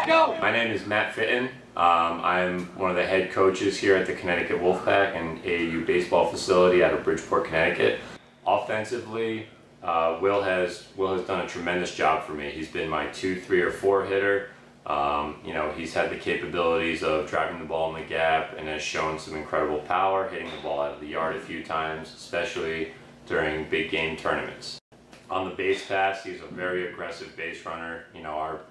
Go! My name is Matt Fitton. I'm one of the head coaches here at the Connecticut Wolfpack and AAU baseball facility out of Bridgeport, Connecticut. Offensively, Will has done a tremendous job for me. He's been my 2, 3, or 4 hitter. He's had the capabilities of driving the ball in the gap and has shown some incredible power, hitting the ball out of the yard a few times, especially during big game tournaments. On the base pass, he's a very aggressive base runner.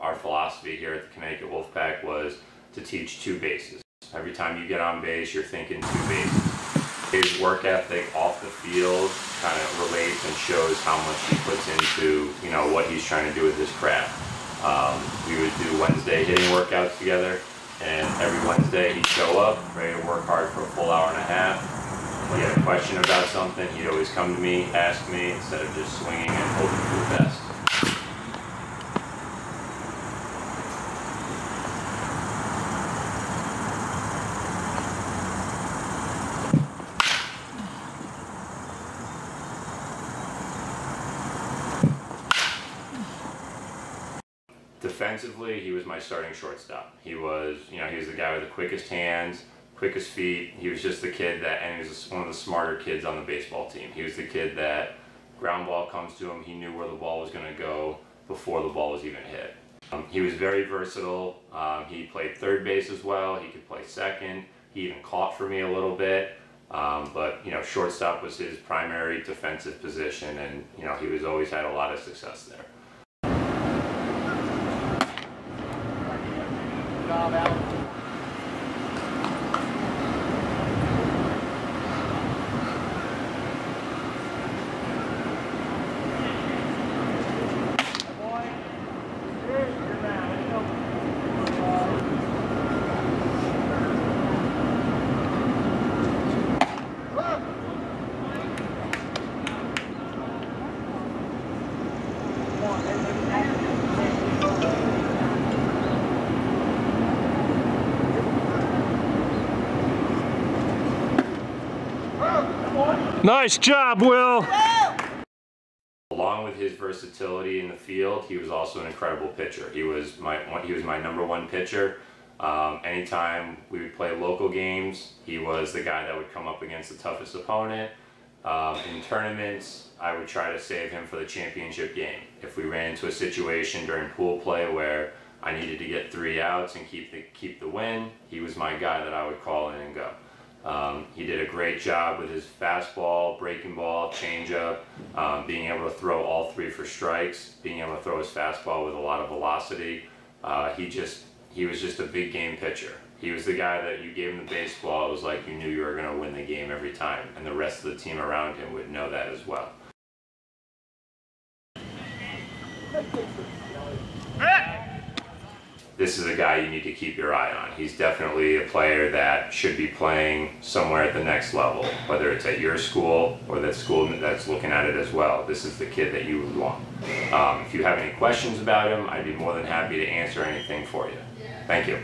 Our philosophy here at the Connecticut Wolfpack was to teach 2 bases. Every time you get on base, you're thinking 2 bases. His work ethic off the field kind of relates and shows how much he puts into what he's trying to do with his craft. We would do Wednesday hitting workouts together, and every Wednesday he'd show up, ready to work hard for a full hour and a half. If he had a question about something, he'd always come to me, ask me, instead of just swinging and hoping for the best. Defensively, he was my starting shortstop. He was the guy with the quickest hands, quickest feet. He was just the kid and he was one of the smarter kids on the baseball team. He was the kid that ground ball comes to him, he knew where the ball was going to go before the ball was even hit. He was very versatile. He played third base as well. He could play second. He even caught for me a little bit. But shortstop was his primary defensive position, and he was always had a lot of success there. Nice job, Will! Along with his versatility in the field, he was also an incredible pitcher. He was my #1 pitcher. Anytime we would play local games, he was the guy that would come up against the toughest opponent. In tournaments, I would try to save him for the championship game. If we ran into a situation during pool play where I needed to get 3 outs and keep the win, he was my guy that I would call in and go. He did a great job with his fastball, breaking ball, changeup, being able to throw all 3 for strikes, being able to throw his fastball with a lot of velocity. He was just a big game pitcher. He was the guy that you gave him the baseball, it was like you knew you were going to win the game every time, and the rest of the team around him would know that as well. This is a guy you need to keep your eye on. He's definitely a player that should be playing somewhere at the next level, whether it's at your school or that school that's looking at it as well. This is the kid that you would want. If you have any questions about him, I'd be more than happy to answer anything for you. Thank you.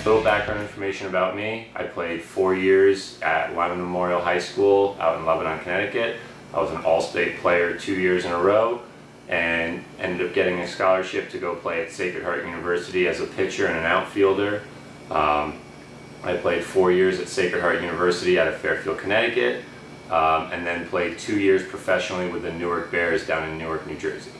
Little background information about me. I played 4 years at Lyman Memorial High School out in Lebanon, Connecticut. I was an all-state player 2 years in a row and ended up getting a scholarship to go play at Sacred Heart University as a pitcher and an outfielder. I played 4 years at Sacred Heart University out of Fairfield, Connecticut, and then played 2 years professionally with the Newark Bears down in Newark, New Jersey.